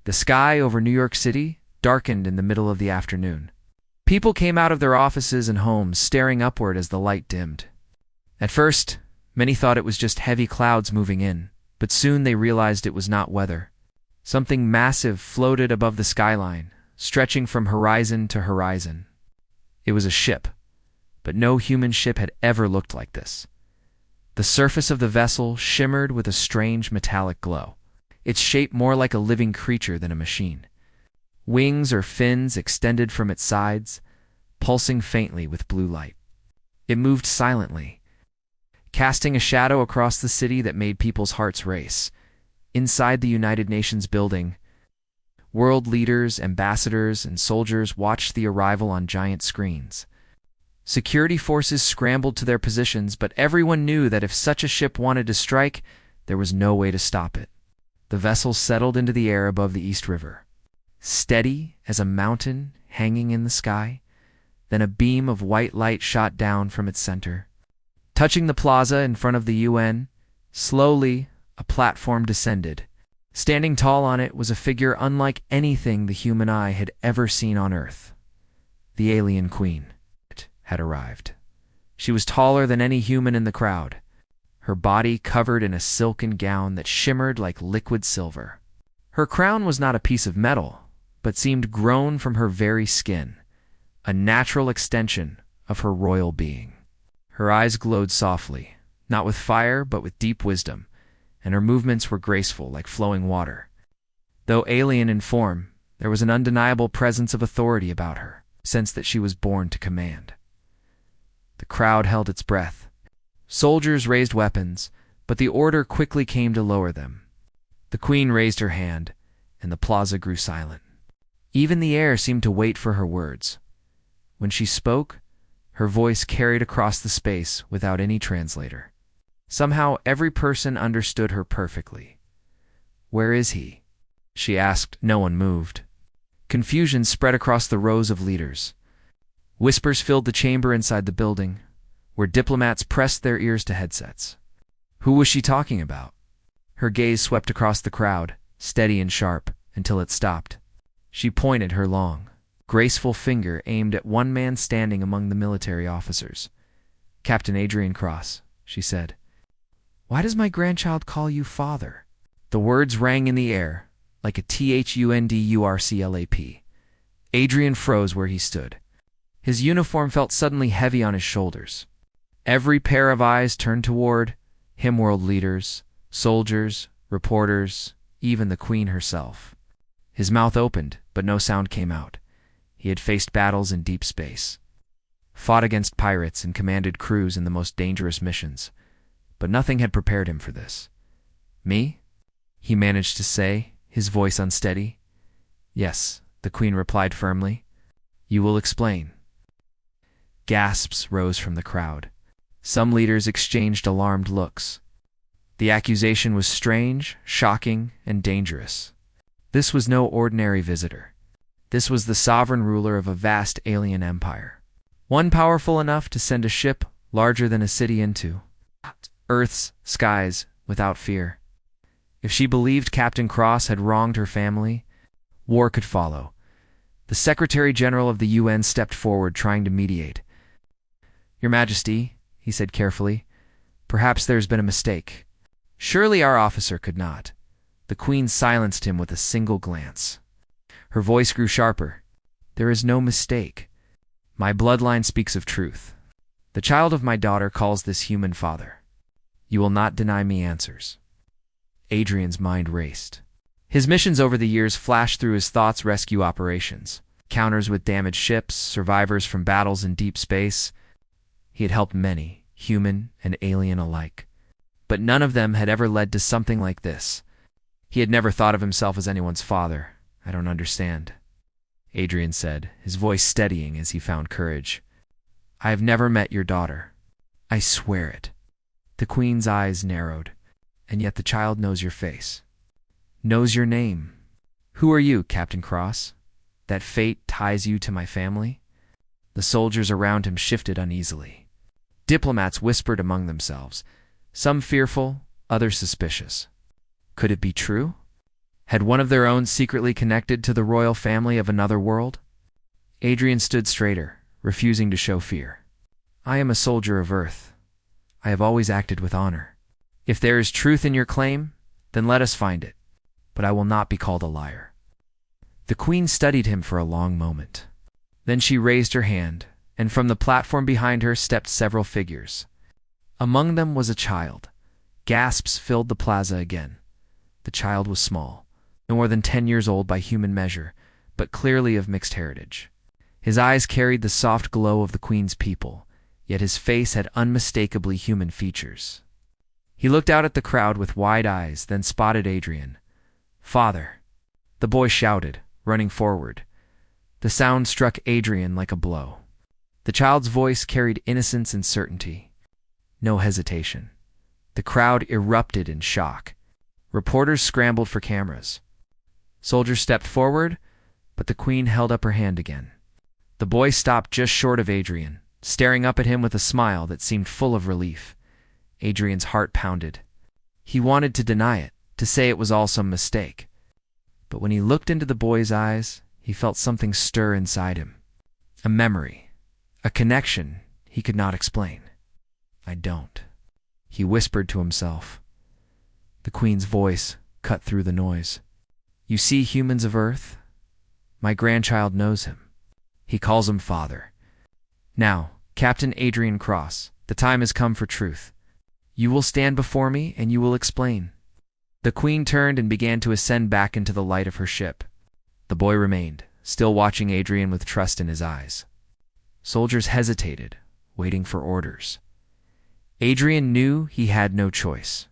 The sky over New York City darkened in the middle of the afternoon. People came out of their offices and homes, staring upward as the light dimmed. At first, many thought it was just heavy clouds moving in, but soon they realized it was not weather. Something massive floated above the skyline, stretching from horizon to horizon. It was a ship, but no human ship had ever looked like this. The surface of the vessel shimmered with a strange metallic glow, its shape more like a living creature than a machine. Wings or fins extended from its sides, pulsing faintly with blue light. It moved silently, casting a shadow across the city that made people's hearts race. Inside the United Nations building, world leaders, ambassadors, and soldiers watched the arrival on giant screens. Security forces scrambled to their positions, but everyone knew that if such a ship wanted to strike, there was no way to stop it. The vessel settled into the air above the East River, steady as a mountain hanging in the sky. Then a beam of white light shot down from its center. Touching the plaza in front of the UN, slowly a platform descended. Standing tall on it was a figure unlike anything the human eye had ever seen on Earth. The alien queen had arrived. She was taller than any human in the crowd, her body covered in a silken gown that shimmered like liquid silver. Her crown was not a piece of metal, but seemed grown from her very skin, a natural extension of her royal being. Her eyes glowed softly, not with fire but with deep wisdom, and her movements were graceful like flowing water. Though alien in form, there was an undeniable presence of authority about her, a sense that she was born to command. The crowd held its breath. Soldiers raised weapons, but the order quickly came to lower them. The queen raised her hand, and the plaza grew silent. Even the air seemed to wait for her words. When she spoke, her voice carried across the space without any translator. Somehow every person understood her perfectly. "Where is he?" she asked. No one moved. Confusion spread across the rows of leaders. Whispers filled the chamber inside the building, where diplomats pressed their ears to headsets. Who was she talking about? Her gaze swept across the crowd, steady and sharp, until it stopped. She pointed her long, graceful finger aimed at one man standing among the military officers. "Captain Adrian Cross," she said. "Why does my grandchild call you father?" The words rang in the air, like a THUNDURCLAP. Adrian froze where he stood. His uniform felt suddenly heavy on his shoulders. Every pair of eyes turned toward him, world leaders, soldiers, reporters, even the queen herself. His mouth opened, but no sound came out. He had faced battles in deep space, fought against pirates, and commanded crews in the most dangerous missions. But nothing had prepared him for this. "Me?" he managed to say, his voice unsteady. "Yes," the queen replied firmly. "You will explain." Gasps rose from the crowd. Some leaders exchanged alarmed looks. The accusation was strange, shocking, and dangerous. This was no ordinary visitor. This was the sovereign ruler of a vast alien empire, one powerful enough to send a ship larger than a city into Earth's skies without fear. If she believed Captain Cross had wronged her family, war could follow. The Secretary General of the UN stepped forward, trying to mediate. "Your Majesty," he said carefully, "perhaps there's been a mistake." "Surely our officer could not." The queen silenced him with a single glance. Her voice grew sharper. "There is no mistake. My bloodline speaks of truth. The child of my daughter calls this human father. You will not deny me answers." Adrian's mind raced. His missions over the years flashed through his thoughts: rescue operations, encounters with damaged ships, survivors from battles in deep space. He had helped many, human and alien alike. But none of them had ever led to something like this. He had never thought of himself as anyone's father. "I don't understand," Adrian said, his voice steadying as he found courage. "I have never met your daughter. I swear it." The queen's eyes narrowed. "And yet the child knows your face, knows your name. Who are you, Captain Cross? That fate ties you to my family?" The soldiers around him shifted uneasily. Diplomats whispered among themselves, some fearful, others suspicious. Could it be true? Had one of their own secretly connected to the royal family of another world? Adrian stood straighter, refusing to show fear. I am a soldier of Earth. I have always acted with honor. If there is truth in your claim, then let us find it. But I will not be called a liar. The queen studied him for a long moment. Then she raised her hand, and from the platform behind her stepped several figures. Among them was a child. Gasps filled the plaza again. The child was small, no more than 10 years old by human measure, but clearly of mixed heritage. His eyes carried the soft glow of the queen's people, yet his face had unmistakably human features. He looked out at the crowd with wide eyes, then spotted Adrian. "Father!" The boy shouted, running forward. The sound struck Adrian like a blow. The child's voice carried innocence and certainty. No hesitation. The crowd erupted in shock. Reporters scrambled for cameras. Soldiers stepped forward, but the queen held up her hand again. The boy stopped just short of Adrian, staring up at him with a smile that seemed full of relief. Adrian's heart pounded. He wanted to deny it, to say it was all some mistake. But when he looked into the boy's eyes, he felt something stir inside him. A memory, a connection he could not explain. "I don't," he whispered to himself. The queen's voice cut through the noise. "You see humans of Earth? My grandchild knows him. He calls him father. Now, Captain Adrian Cross, the time has come for truth. You will stand before me and you will explain." The queen turned and began to ascend back into the light of her ship. The boy remained, still watching Adrian with trust in his eyes. Soldiers hesitated, waiting for orders. Adrian knew he had no choice.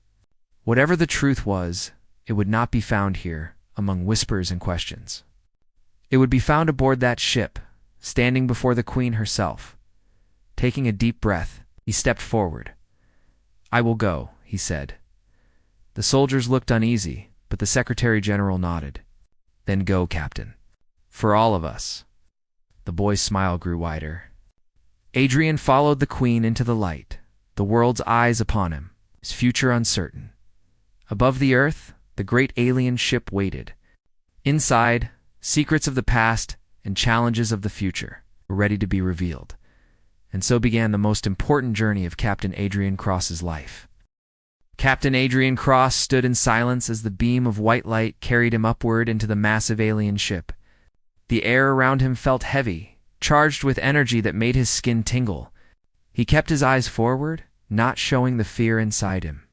Whatever the truth was, it would not be found here among whispers and questions. It would be found aboard that ship, standing before the queen herself. Taking a deep breath, he stepped forward. "I will go," he said. The soldiers looked uneasy, but the Secretary General nodded. "Then go, Captain. For all of us." The boy's smile grew wider. Adrian followed the queen into the light, the world's eyes upon him, his future uncertain. Above the earth, the great alien ship waited. Inside, secrets of the past and challenges of the future were ready to be revealed. And so began the most important journey of Captain Adrian Cross's life. Captain Adrian Cross stood in silence as the beam of white light carried him upward into the massive alien ship. The air around him felt heavy, charged with energy that made his skin tingle. He kept his eyes forward, not showing the fear inside him.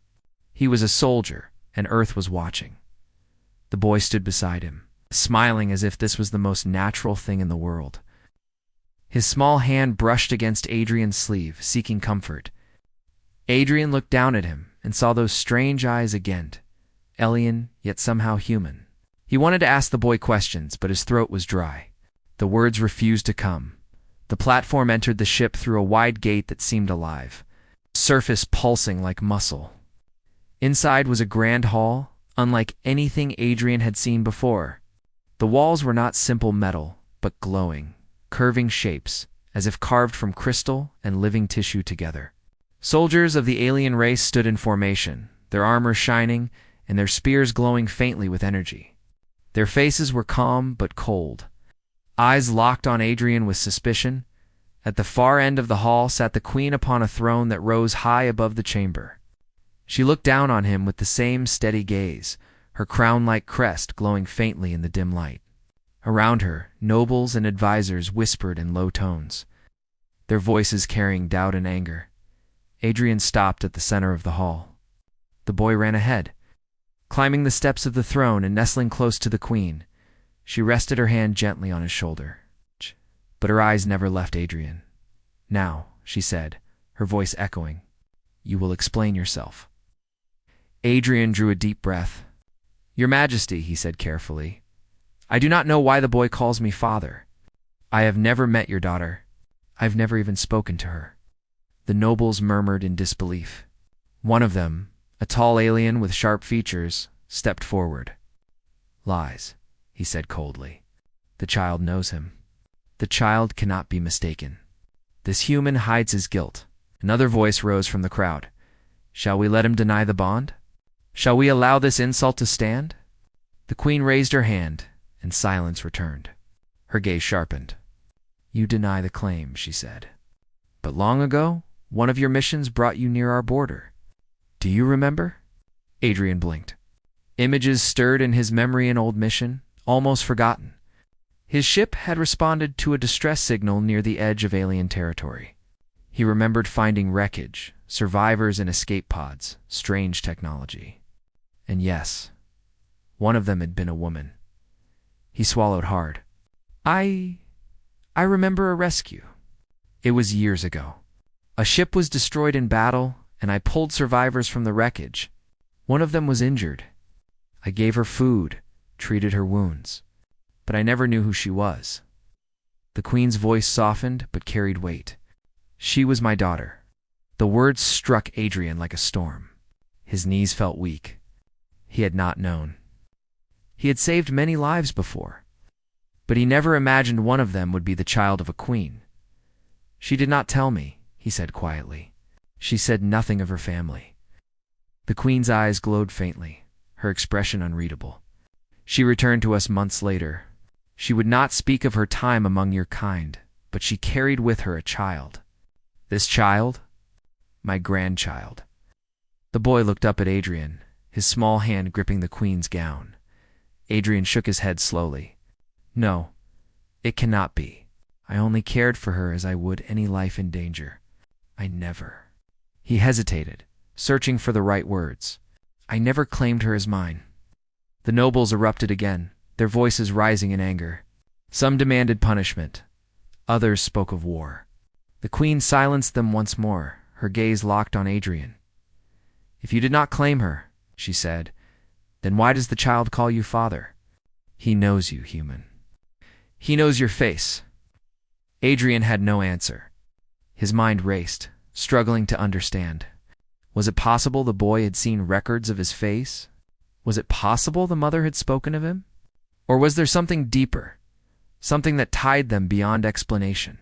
He was a soldier, and Earth was watching. The boy stood beside him, smiling as if this was the most natural thing in the world. His small hand brushed against Adrian's sleeve, seeking comfort. Adrian looked down at him and saw those strange eyes again, alien yet somehow human. He wanted to ask the boy questions, but his throat was dry. The words refused to come. The platform entered the ship through a wide gate that seemed alive, surface pulsing like muscle. Inside was a grand hall, unlike anything Adrian had seen before. The walls were not simple metal, but glowing, curving shapes, as if carved from crystal and living tissue together. Soldiers of the alien race stood in formation, their armor shining and their spears glowing faintly with energy. Their faces were calm but cold, eyes locked on Adrian with suspicion. At the far end of the hall sat the queen upon a throne that rose high above the chamber. She looked down on him with the same steady gaze, her crown-like crest glowing faintly in the dim light. Around her, nobles and advisors whispered in low tones, their voices carrying doubt and anger. Adrian stopped at the center of the hall. The boy ran ahead, climbing the steps of the throne and nestling close to the queen. She rested her hand gently on his shoulder. But her eyes never left Adrian. "Now," she said, her voice echoing, "you will explain yourself." Adrian drew a deep breath. "Your Majesty," he said carefully, "I do not know why the boy calls me father. I have never met your daughter. I have never even spoken to her." The nobles murmured in disbelief. One of them, a tall alien with sharp features, stepped forward. "Lies," he said coldly. "The child knows him. The child cannot be mistaken. This human hides his guilt." Another voice rose from the crowd. "Shall we let him deny the bond? Shall we allow this insult to stand?" The queen raised her hand, and silence returned. Her gaze sharpened. "You deny the claim," she said. "But long ago, one of your missions brought you near our border. Do you remember?" Adrian blinked. Images stirred in his memory an old mission, almost forgotten. His ship had responded to a distress signal near the edge of alien territory. He remembered finding wreckage, survivors in escape pods, strange technology. And yes, one of them had been a woman. He swallowed hard. I remember a rescue. It was years ago. A ship was destroyed in battle, and I pulled survivors from the wreckage. One of them was injured. I gave her food, treated her wounds, but I never knew who she was. The queen's voice softened but carried weight. She was my daughter. The words struck Adrian like a storm. His knees felt weak. He had not known. He had saved many lives before, but he never imagined one of them would be the child of a queen. "She did not tell me," he said quietly. "She said nothing of her family." The queen's eyes glowed faintly, her expression unreadable. "She returned to us months later. She would not speak of her time among your kind, but she carried with her a child. This child? My grandchild." The boy looked up at Adrian, his small hand gripping the queen's gown. Adrian shook his head slowly. "No, it cannot be. I only cared for her as I would any life in danger. I never—" He hesitated, searching for the right words. "I never claimed her as mine." The nobles erupted again, their voices rising in anger. Some demanded punishment. Others spoke of war. The queen silenced them once more, her gaze locked on Adrian. "If you did not claim her," she said, "then why does the child call you father? He knows you, human. He knows your face." Adrian had no answer. His mind raced, struggling to understand. Was it possible the boy had seen records of his face? Was it possible the mother had spoken of him? Or was there something deeper, something that tied them beyond explanation?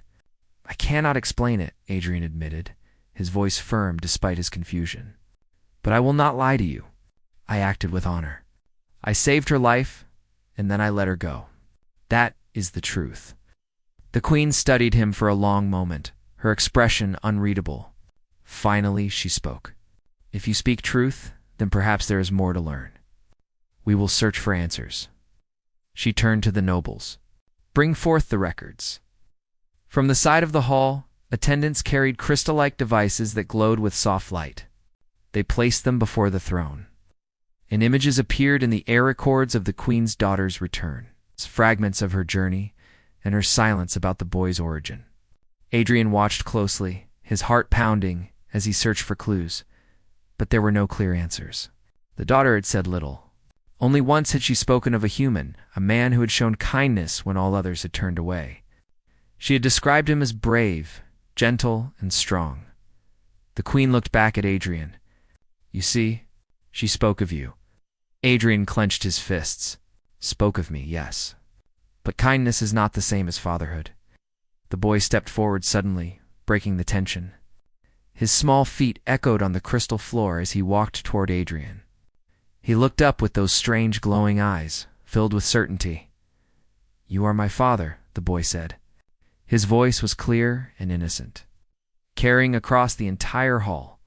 "I cannot explain it," Adrian admitted, his voice firm despite his confusion. "But I will not lie to you. I acted with honor. I saved her life, and then I let her go. That is the truth." The queen studied him for a long moment, her expression unreadable. Finally, she spoke. "If you speak truth, then perhaps there is more to learn. We will search for answers." She turned to the nobles. "Bring forth the records." From the side of the hall, attendants carried crystal-like devices that glowed with soft light. They placed them before the throne. And images appeared in the air records of the queen's daughter's return, fragments of her journey, and her silence about the boy's origin. Adrian watched closely, his heart pounding as he searched for clues, but there were no clear answers. The daughter had said little. Only once had she spoken of a human, a man who had shown kindness when all others had turned away. She had described him as brave, gentle, and strong. The queen looked back at Adrian. "You see, she spoke of you." Adrian clenched his fists. "Spoke of me, yes. But kindness is not the same as fatherhood." The boy stepped forward suddenly, breaking the tension. His small feet echoed on the crystal floor as he walked toward Adrian. He looked up with those strange glowing eyes, filled with certainty. "You are my father," the boy said. His voice was clear and innocent, carrying across the entire hall.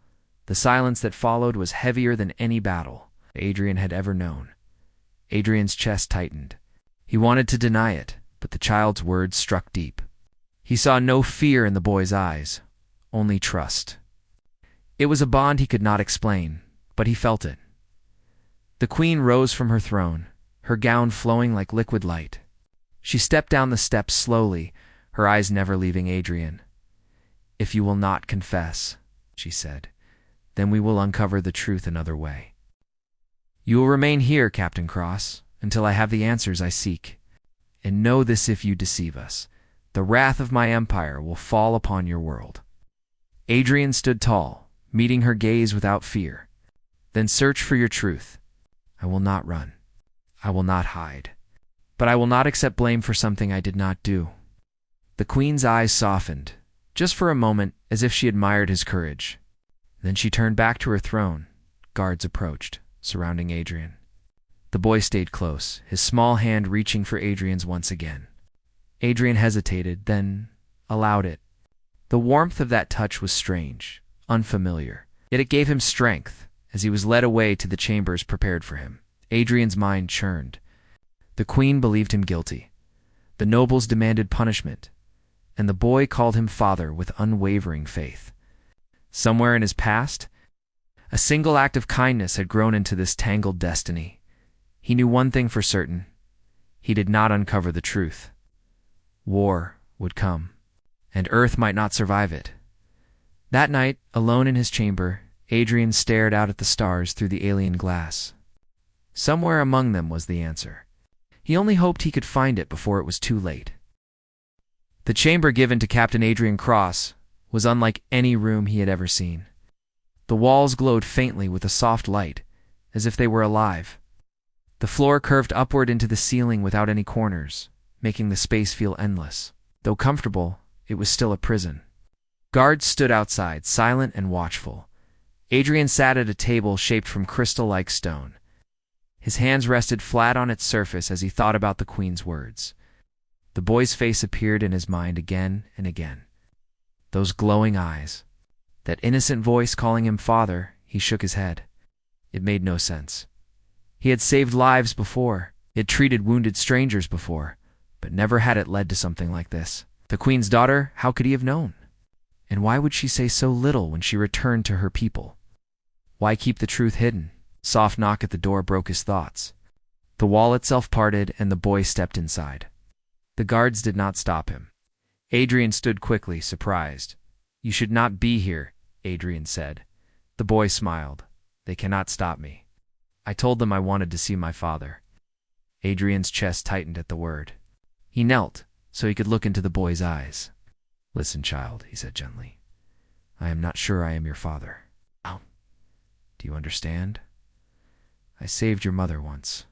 The silence that followed was heavier than any battle Adrian had ever known. Adrian's chest tightened. He wanted to deny it, but the child's words struck deep. He saw no fear in the boy's eyes, only trust. It was a bond he could not explain, but he felt it. The queen rose from her throne, her gown flowing like liquid light. She stepped down the steps slowly, her eyes never leaving Adrian. "If you will not confess," she said, "then we will uncover the truth another way. You will remain here, Captain Cross, until I have the answers I seek. And know this: if you deceive us, the wrath of my empire will fall upon your world." Adrian stood tall, meeting her gaze without fear. "Then search for your truth. I will not run. I will not hide. But I will not accept blame for something I did not do." The queen's eyes softened, just for a moment, as if she admired his courage. Then she turned back to her throne. Guards approached, surrounding Adrian. The boy stayed close, his small hand reaching for Adrian's once again. Adrian hesitated, then allowed it. The warmth of that touch was strange, unfamiliar, yet it gave him strength as he was led away to the chambers prepared for him. Adrian's mind churned. The queen believed him guilty. The nobles demanded punishment, and the boy called him father with unwavering faith. Somewhere in his past, a single act of kindness had grown into this tangled destiny. He knew one thing for certain. He did not uncover the truth. War would come, and Earth might not survive it. That night, alone in his chamber, Adrian stared out at the stars through the alien glass. Somewhere among them was the answer. He only hoped he could find it before it was too late. The chamber given to Captain Adrian Cross was unlike any room he had ever seen. The walls glowed faintly with a soft light, as if they were alive. The floor curved upward into the ceiling without any corners, making the space feel endless. Though comfortable, it was still a prison. Guards stood outside, silent and watchful. Adrian sat at a table shaped from crystal-like stone. His hands rested flat on its surface as he thought about the queen's words. The boy's face appeared in his mind again and again. Those glowing eyes. That innocent voice calling him father. He shook his head. It made no sense. He had saved lives before. He had treated wounded strangers before. But never had it led to something like this. The queen's daughter, how could he have known? And why would she say so little when she returned to her people? Why keep the truth hidden? Soft knock at the door broke his thoughts. The wall itself parted and the boy stepped inside. The guards did not stop him. Adrian stood quickly, surprised. You should not be here, Adrian said. The boy smiled. They cannot stop me. I told them I wanted to see my father. Adrian's chest tightened at the word. He knelt so he could look into the boy's eyes. Listen, child, he said gently. I am not sure I am your father. Oh. Do you understand? I saved your mother once,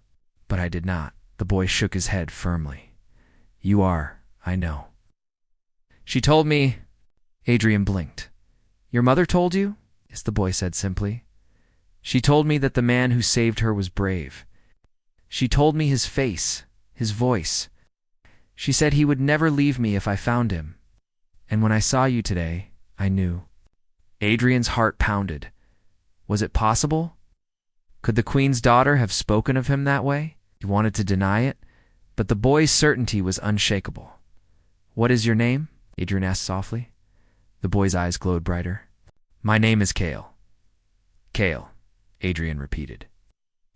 but I did not. The boy shook his head firmly. You are, I know. She told me... Adrian blinked. Your mother told you? Yes, the boy said simply. She told me that the man who saved her was brave. She told me his face, his voice. She said he would never leave me if I found him. And when I saw you today, I knew. Adrian's heart pounded. Was it possible? Could the queen's daughter have spoken of him that way? He wanted to deny it, but the boy's certainty was unshakable. What is your name? Adrian asked softly. The boy's eyes glowed brighter. My name is Kale. Kale, Adrian repeated.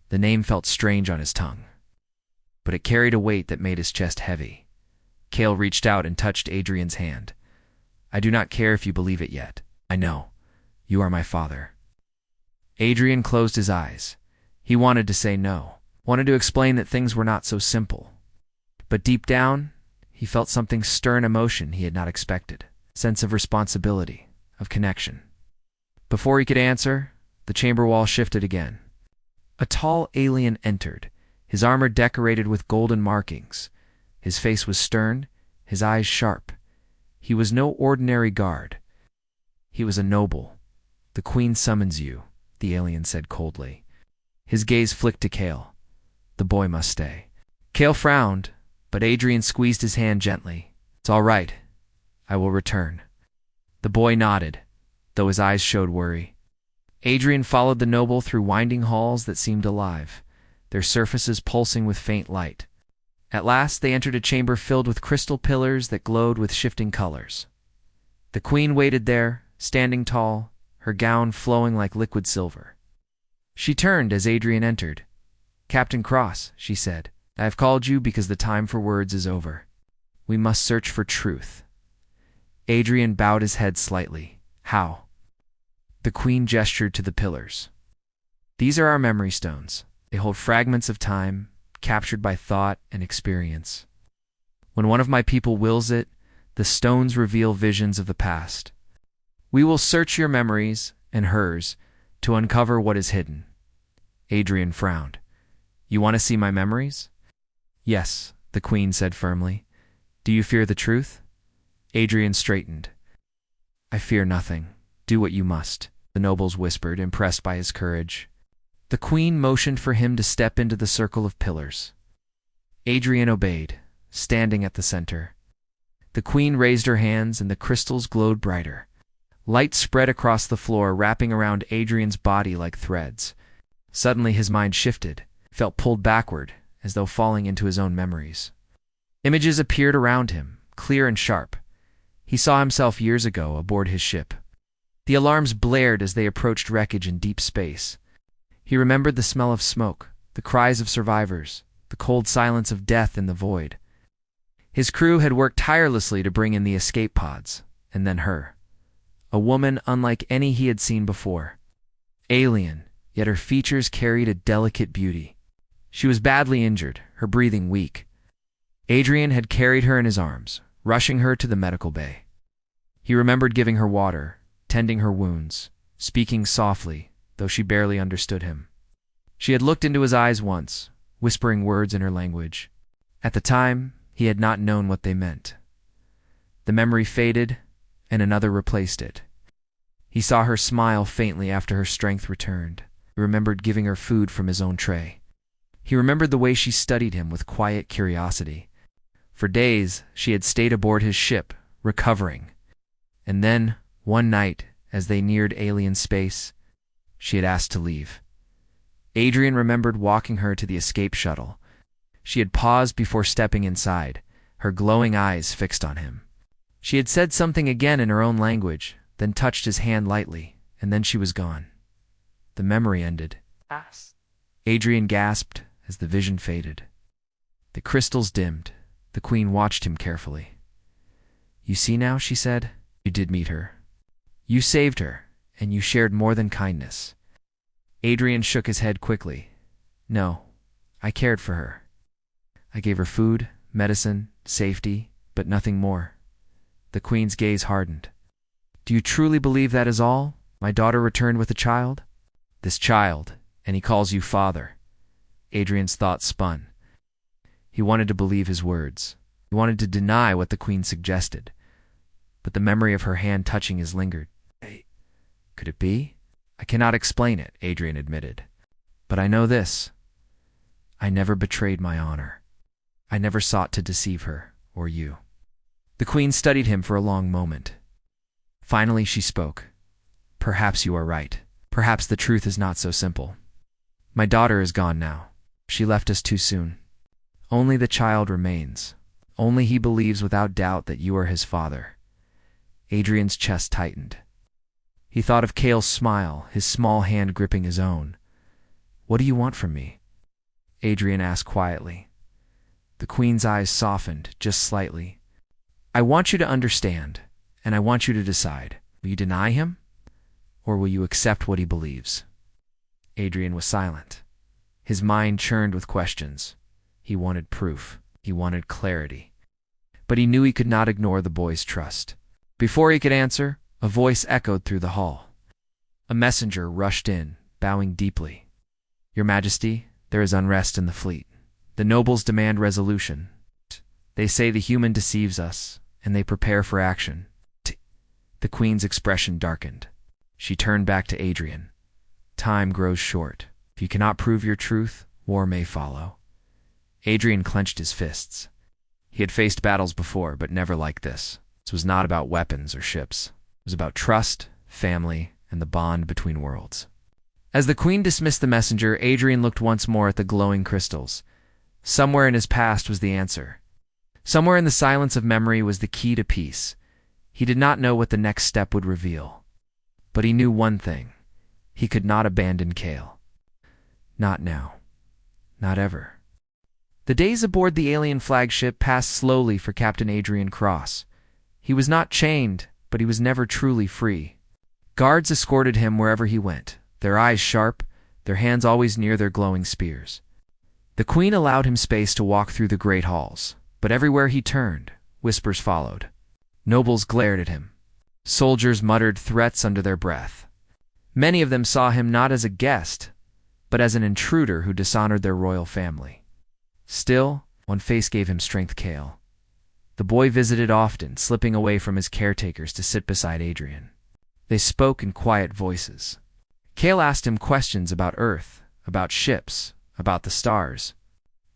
The name felt strange on his tongue, but it carried a weight that made his chest heavy. Kale reached out and touched Adrian's hand. I do not care if you believe it yet. I know. You are my father. Adrian closed his eyes. He wanted to say no, wanted to explain that things were not so simple. But deep down, he felt something stir an emotion he had not expected. Sense of responsibility, of connection. Before he could answer, the chamber wall shifted again. A tall alien entered, his armor decorated with golden markings. His face was stern, his eyes sharp. He was no ordinary guard. He was a noble. The queen summons you, the alien said coldly. His gaze flicked to Kale. The boy must stay. Kale frowned, but Adrian squeezed his hand gently. It's all right. I will return. The boy nodded, though his eyes showed worry. Adrian followed the noble through winding halls that seemed alive, their surfaces pulsing with faint light. At last they entered a chamber filled with crystal pillars that glowed with shifting colors. The queen waited there, standing tall, her gown flowing like liquid silver. She turned as Adrian entered. Captain Cross, she said, I have called you because the time for words is over. We must search for truth. Adrian bowed his head slightly. How? The queen gestured to the pillars. These are our memory stones. They hold fragments of time, captured by thought and experience. When one of my people wills it, the stones reveal visions of the past. We will search your memories, and hers, to uncover what is hidden. Adrian frowned. You want to see my memories? Yes, the queen said firmly. Do you fear the truth? Adrian straightened. I fear nothing. Do what you must, the nobles whispered, impressed by his courage. The queen motioned for him to step into the circle of pillars. Adrian obeyed, standing at the center. The queen raised her hands and the crystals glowed brighter. Light spread across the floor, wrapping around Adrian's body like threads. Suddenly his mind shifted, felt pulled backward, as though falling into his own memories. Images appeared around him, clear and sharp. He saw himself years ago aboard his ship. The alarms blared as they approached wreckage in deep space. He remembered the smell of smoke, the cries of survivors, the cold silence of death in the void. His crew had worked tirelessly to bring in the escape pods, and then her. A woman unlike any he had seen before. Alien, yet her features carried a delicate beauty. She was badly injured, her breathing weak. Adrian had carried her in his arms, rushing her to the medical bay. He remembered giving her water, tending her wounds, speaking softly, though she barely understood him. She had looked into his eyes once, whispering words in her language. At the time, he had not known what they meant. The memory faded, and another replaced it. He saw her smile faintly after her strength returned. He remembered giving her food from his own tray. He remembered the way she studied him with quiet curiosity. For days, she had stayed aboard his ship, recovering. And then, one night, as they neared alien space, she had asked to leave. Adrian remembered walking her to the escape shuttle. She had paused before stepping inside, her glowing eyes fixed on him. She had said something again in her own language, then touched his hand lightly, and then she was gone. The memory ended. Adrian gasped as the vision faded. The crystals dimmed. The queen watched him carefully. "You see now," she said, "you did meet her. You saved her, and you shared more than kindness." Adrian shook his head quickly. "No, I cared for her. I gave her food, medicine, safety, but nothing more." The queen's gaze hardened. "Do you truly believe that is all? My daughter returned with a child?" "This child, and he calls you father." Adrian's thoughts spun. He wanted to believe his words. He wanted to deny what the queen suggested. But the memory of her hand touching his lingered. Could it be? "I cannot explain it," Adrian admitted. "But I know this. I never betrayed my honor. I never sought to deceive her, or you." The queen studied him for a long moment. Finally she spoke. "Perhaps you are right. Perhaps the truth is not so simple. My daughter is gone now. She left us too soon. Only the child remains. Only he believes without doubt that you are his father." Adrian's chest tightened. He thought of Cale's smile, his small hand gripping his own. "What do you want from me?" Adrian asked quietly. The queen's eyes softened, just slightly. "I want you to understand, and I want you to decide. Will you deny him, or will you accept what he believes?" Adrian was silent. His mind churned with questions. He wanted proof. He wanted clarity. But he knew he could not ignore the boy's trust. Before he could answer, a voice echoed through the hall. A messenger rushed in, bowing deeply. "Your Majesty, there is unrest in the fleet. The nobles demand resolution. They say the human deceives us, and they prepare for action." The queen's expression darkened. She turned back to Adrian. "Time grows short. If you cannot prove your truth, war may follow." Adrian clenched his fists. He had faced battles before, but never like this. This was not about weapons or ships. It was about trust, family, and the bond between worlds. As the queen dismissed the messenger, Adrian looked once more at the glowing crystals. Somewhere in his past was the answer. Somewhere in the silence of memory was the key to peace. He did not know what the next step would reveal. But he knew one thing. He could not abandon Cale. Not now. Not ever. The days aboard the alien flagship passed slowly for Captain Adrian Cross. He was not chained, but he was never truly free. Guards escorted him wherever he went, their eyes sharp, their hands always near their glowing spears. The queen allowed him space to walk through the great halls, but everywhere he turned, whispers followed. Nobles glared at him. Soldiers muttered threats under their breath. Many of them saw him not as a guest, but as an intruder who dishonored their royal family. Still, one face gave him strength. Cale. The boy visited often, slipping away from his caretakers to sit beside Adrian. They spoke in quiet voices. Cale asked him questions about Earth, about ships, about the stars.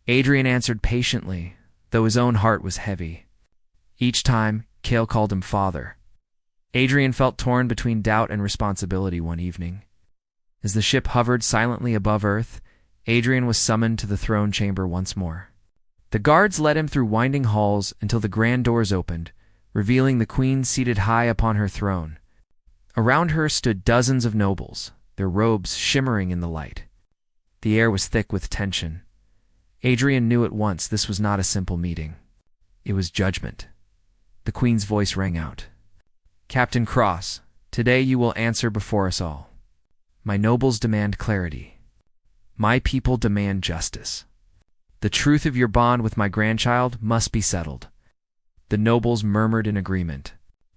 Adrian answered patiently, though his own heart was heavy. Each time, Cale called him father. Adrian felt torn between doubt and responsibility one evening. As the ship hovered silently above Earth, Adrian was summoned to the throne chamber once more. The guards led him through winding halls until the grand doors opened, revealing the queen seated high upon her throne. Around her stood dozens of nobles, their robes shimmering in the light. The air was thick with tension. Adrian knew at once this was not a simple meeting. It was judgment. The queen's voice rang out. "Captain Cross, today you will answer before us all. My nobles demand clarity. My people demand justice. The truth of your bond with my grandchild must be settled." The nobles murmured in agreement.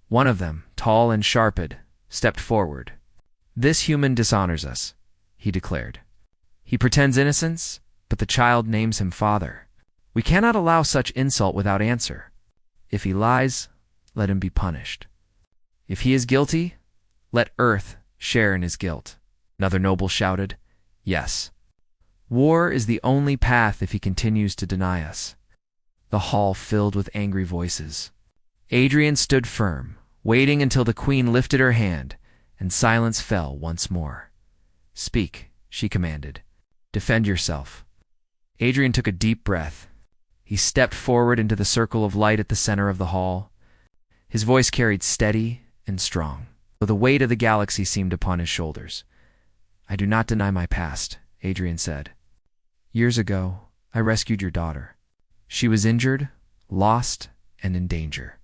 One of them, tall and sharp-eyed, stepped forward. "This human dishonors us," he declared. "He pretends innocence, but the child names him father. We cannot allow such insult without answer. If he lies, let him be punished. If he is guilty, let Earth share in his guilt." Another noble shouted, "Yes. War is the only path if he continues to deny us." The hall filled with angry voices. Adrian stood firm, waiting until the queen lifted her hand, and silence fell once more. "Speak," she commanded. "Defend yourself." Adrian took a deep breath. He stepped forward into the circle of light at the center of the hall. His voice carried steady and strong, though the weight of the galaxy seemed upon his shoulders. "I do not deny my past," Adrian said. "Years ago, I rescued your daughter. She was injured, lost, and in danger.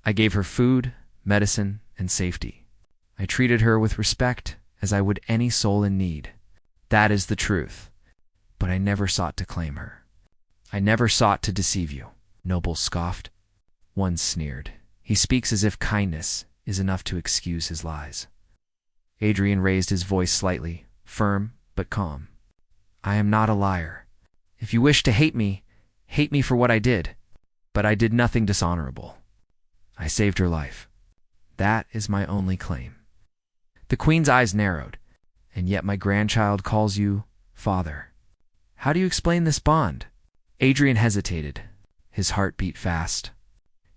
I gave her food, medicine, and safety. I treated her with respect as I would any soul in need. That is the truth. But I never sought to claim her. I never sought to deceive you." Nobles scoffed. One sneered. "He speaks as if kindness is enough to excuse his lies." Adrian raised his voice slightly, firm but calm. "I am not a liar. If you wish to hate me for what I did. But I did nothing dishonorable. I saved her life. That is my only claim." The queen's eyes narrowed. "And yet my grandchild calls you father. How do you explain this bond?" Adrian hesitated. His heart beat fast.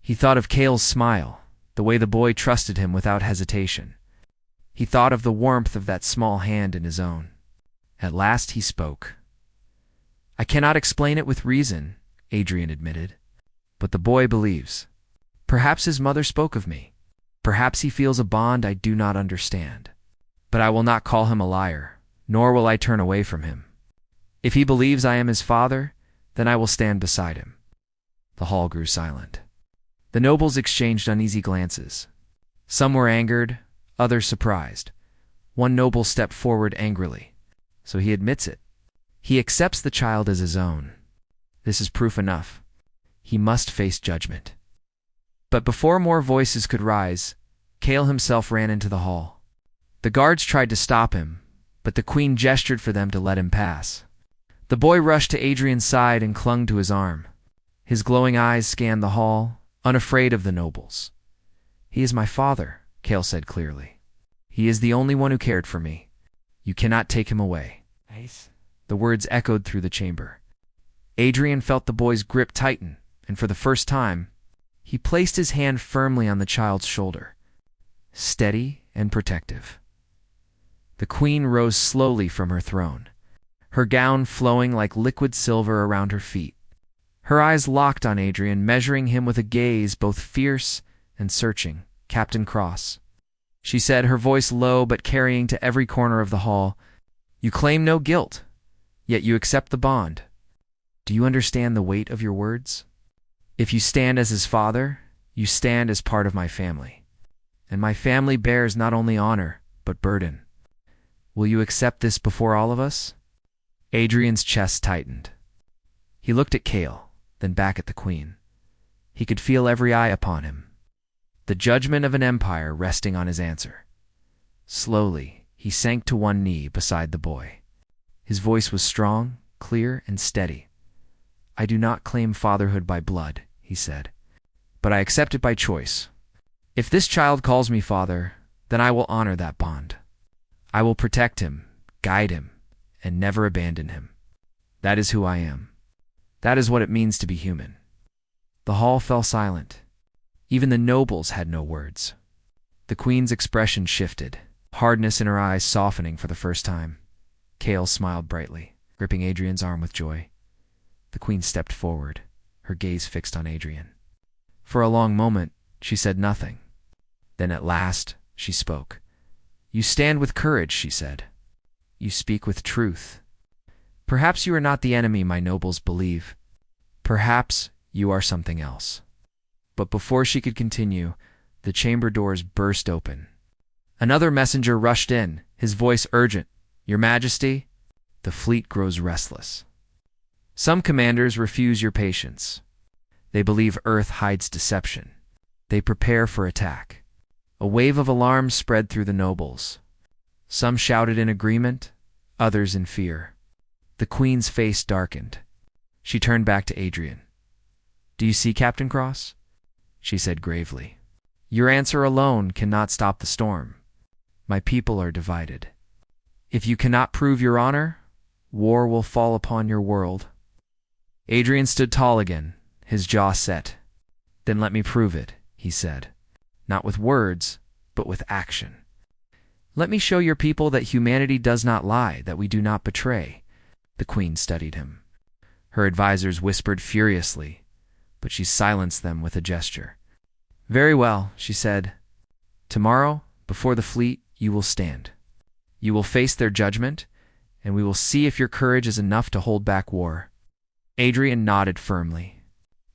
He thought of Cale's smile, the way the boy trusted him without hesitation. He thought of the warmth of that small hand in his own. At last he spoke. "I cannot explain it with reason," Adrian admitted. "But the boy believes. Perhaps his mother spoke of me. Perhaps he feels a bond I do not understand. But I will not call him a liar, nor will I turn away from him. If he believes I am his father, then I will stand beside him." The hall grew silent. The nobles exchanged uneasy glances. Some were angered, others surprised. One noble stepped forward angrily. "So he admits it. He accepts the child as his own. This is proof enough. He must face judgment." But before more voices could rise, Cale himself ran into the hall. The guards tried to stop him, but the queen gestured for them to let him pass. The boy rushed to Adrian's side and clung to his arm. His glowing eyes scanned the hall, unafraid of the nobles. "He is my father," Cale said clearly. "He is the only one who cared for me. You cannot take him away." The words echoed through the chamber. Adrian felt the boy's grip tighten, and for the first time, he placed his hand firmly on the child's shoulder, steady and protective. The queen rose slowly from her throne, her gown flowing like liquid silver around her feet. Her eyes locked on Adrian, measuring him with a gaze both fierce and searching. "Captain Cross," she said, her voice low but carrying to every corner of the hall, "you claim no guilt, yet you accept the bond. Do you understand the weight of your words? If you stand as his father, you stand as part of my family. And my family bears not only honor, but burden. Will you accept this before all of us?" Adrian's chest tightened. He looked at Cale, then back at the queen. He could feel every eye upon him, the judgment of an empire resting on his answer. Slowly, he sank to one knee beside the boy. His voice was strong, clear, and steady. "I do not claim fatherhood by blood," he said, "but I accept it by choice. If this child calls me father, then I will honor that bond. I will protect him, guide him, and never abandon him. That is who I am. That is what it means to be human." The hall fell silent. Even the nobles had no words. The queen's expression shifted, hardness in her eyes softening for the first time. Cale smiled brightly, gripping Adrian's arm with joy. The queen stepped forward, her gaze fixed on Adrian. For a long moment, she said nothing. Then at last, she spoke. "You stand with courage," she said. "You speak with truth. Perhaps you are not the enemy my nobles believe. Perhaps you are something else." But before she could continue, the chamber doors burst open. Another messenger rushed in, his voice urgent. "Your Majesty, the fleet grows restless. Some commanders refuse your patience. They believe Earth hides deception. They prepare for attack." A wave of alarm spread through the nobles. Some shouted in agreement, others in fear. The queen's face darkened. She turned back to Adrian. "Do you see, Captain Cross?" she said gravely. "Your answer alone cannot stop the storm. My people are divided. If you cannot prove your honor, war will fall upon your world." Adrian stood tall again, his jaw set. "Then let me prove it," he said. "Not with words, but with action. Let me show your people that humanity does not lie, that we do not betray." The queen studied him. Her advisors whispered furiously, but she silenced them with a gesture. "Very well," she said. "Tomorrow, before the fleet, you will stand. You will face their judgment, and we will see if your courage is enough to hold back war." Adrian nodded firmly.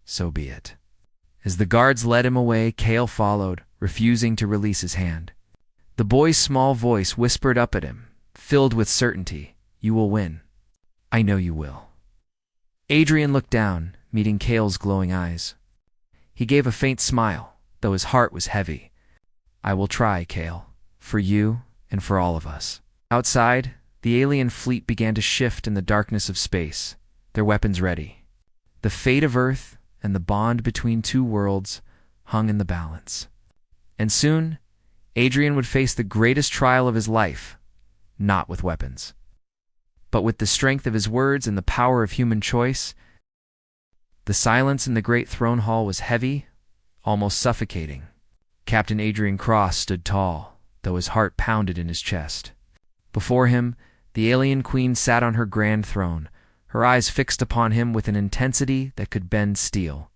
"So be it." As the guards led him away, Cale followed, refusing to release his hand. The boy's small voice whispered up at him, filled with certainty. "You will win. I know you will." Adrian looked down, meeting Cale's glowing eyes. He gave a faint smile, though his heart was heavy. "I will try, Cale, for you and for all of us." Outside, the alien fleet began to shift in the darkness of space, their weapons ready. The fate of Earth and the bond between two worlds hung in the balance. And soon, Adrian would face the greatest trial of his life, not with weapons, but with the strength of his words and the power of human choice. The silence in the great throne hall was heavy, almost suffocating. Captain Adrian Cross stood tall, though his heart pounded in his chest. Before him, the alien queen sat on her grand throne, her eyes fixed upon him with an intensity that could bend steel.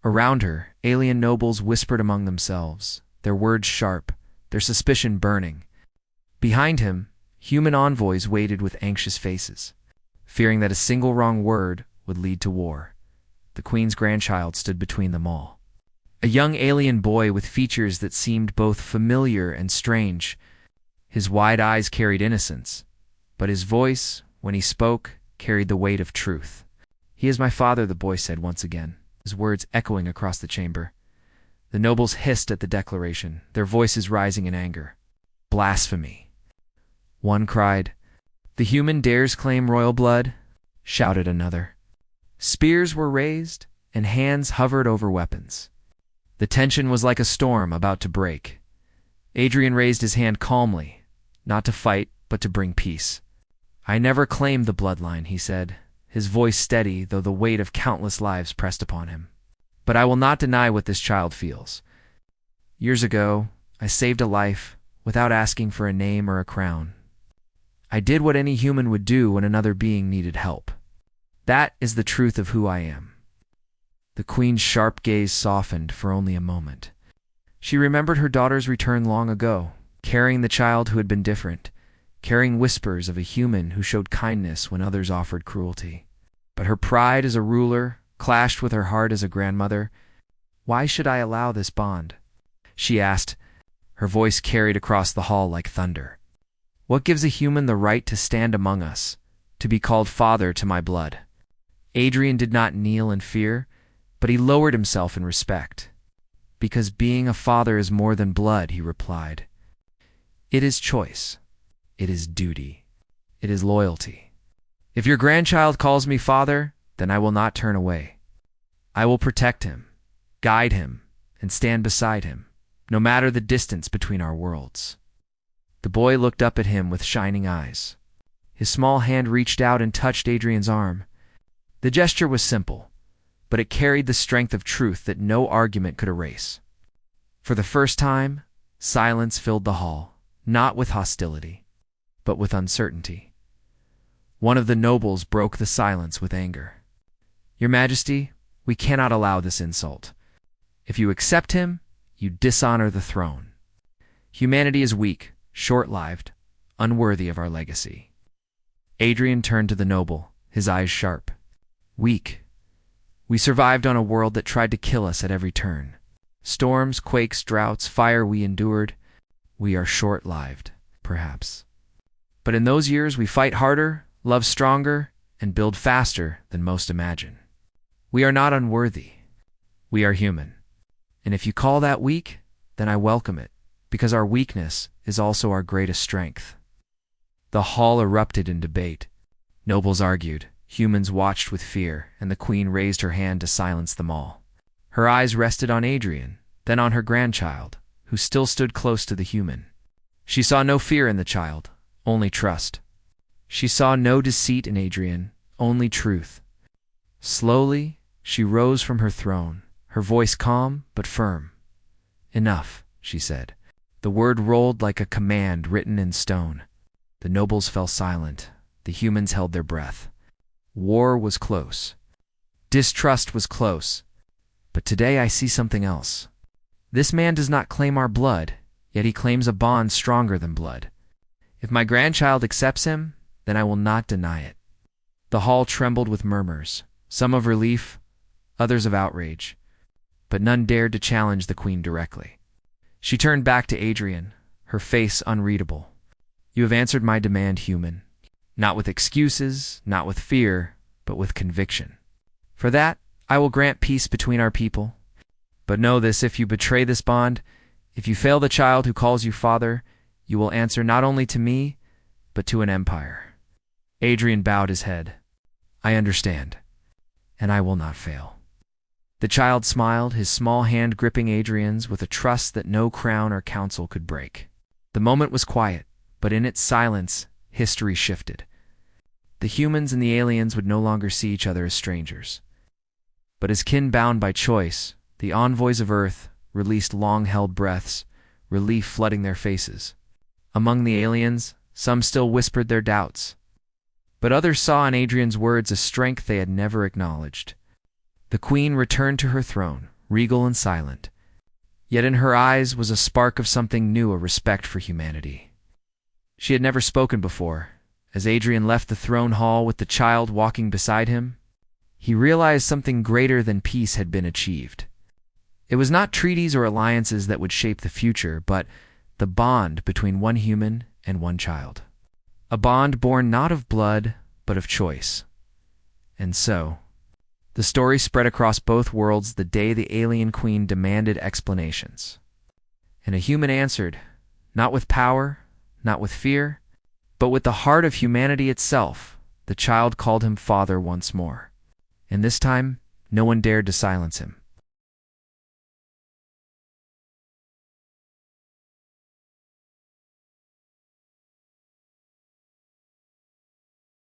Around her, alien nobles whispered among themselves, their words sharp, their suspicion burning. Behind him, human envoys waited with anxious faces, fearing that a single wrong word would lead to war. The queen's grandchild stood between them all. A young alien boy with features that seemed both familiar and strange. His wide eyes carried innocence, but his voice, when he spoke, carried the weight of truth. "He is my father," the boy said once again, his words echoing across the chamber. The nobles hissed at the declaration, their voices rising in anger. "Blasphemy!" One cried. "The human dares claim royal blood?" shouted another. Spears were raised, and hands hovered over weapons. The tension was like a storm about to break. Adrian raised his hand calmly, not to fight, but to bring peace. "I never claimed the bloodline," he said, his voice steady, though the weight of countless lives pressed upon him. "But I will not deny what this child feels. Years ago, I saved a life without asking for a name or a crown. I did what any human would do when another being needed help. That is the truth of who I am." The queen's sharp gaze softened for only a moment. She remembered her daughter's return long ago, carrying the child who had been different, carrying whispers of a human who showed kindness when others offered cruelty. But her pride as a ruler clashed with her heart as a grandmother. "Why should I allow this bond?" she asked, her voice carried across the hall like thunder. "What gives a human the right to stand among us, to be called father to my blood?" Adrian did not kneel in fear, but he lowered himself in respect. "Because being a father is more than blood," he replied. "It is choice. It is duty. It is loyalty. If your grandchild calls me father, then I will not turn away. I will protect him, guide him, and stand beside him, no matter the distance between our worlds." The boy looked up at him with shining eyes. His small hand reached out and touched Adrian's arm. The gesture was simple, but it carried the strength of truth that no argument could erase. For the first time, silence filled the hall, not with hostility, but with uncertainty. One of the nobles broke the silence with anger. "Your Majesty, we cannot allow this insult. If you accept him, you dishonor the throne. Humanity is weak, short-lived, unworthy of our legacy." Adrian turned to the noble, his eyes sharp. "Weak. We survived on a world that tried to kill us at every turn. Storms, quakes, droughts, fire we endured. We are short-lived, perhaps. But in those years we fight harder, love stronger, and build faster than most imagine. We are not unworthy. We are human. And if you call that weak, then I welcome it, because our weakness is also our greatest strength." The hall erupted in debate. Nobles argued, humans watched with fear, and the queen raised her hand to silence them all. Her eyes rested on Adrian, then on her grandchild, who still stood close to the human. She saw no fear in the child, only trust. She saw no deceit in Adrian, only truth. Slowly, she rose from her throne, her voice calm but firm. "Enough," she said. The word rolled like a command written in stone. The nobles fell silent. The humans held their breath. War was close. Distrust was close. But today I see something else. This man does not claim our blood, yet he claims a bond stronger than blood. If my grandchild accepts him, then I will not deny it." The hall trembled with murmurs, some of relief, others of outrage, but none dared to challenge the queen directly. She turned back to Adrian, her face unreadable. "You have answered my demand, human. Not with excuses, not with fear, but with conviction. For that, I will grant peace between our people. But know this, if you betray this bond, if you fail the child who calls you father, you will answer not only to me, but to an empire." Adrian bowed his head. "I understand, and I will not fail." The child smiled, his small hand gripping Adrian's with a trust that no crown or council could break. The moment was quiet, but in its silence, history shifted. The humans and the aliens would no longer see each other as strangers, but as kin bound by choice. The envoys of Earth released long-held breaths, relief flooding their faces. Among the aliens, some still whispered their doubts, but others saw in Adrian's words a strength they had never acknowledged. The queen returned to her throne, regal and silent, yet in her eyes was a spark of something new, a respect for humanity. She had never spoken before. As Adrian left the throne hall with the child walking beside him, he realized something greater than peace had been achieved. It was not treaties or alliances that would shape the future, but the bond between one human and one child. A bond born not of blood, but of choice. And so, the story spread across both worlds the day the alien queen demanded explanations. And a human answered, not with power, not with fear, but with the heart of humanity itself. The child called him father once more. And this time, no one dared to silence him.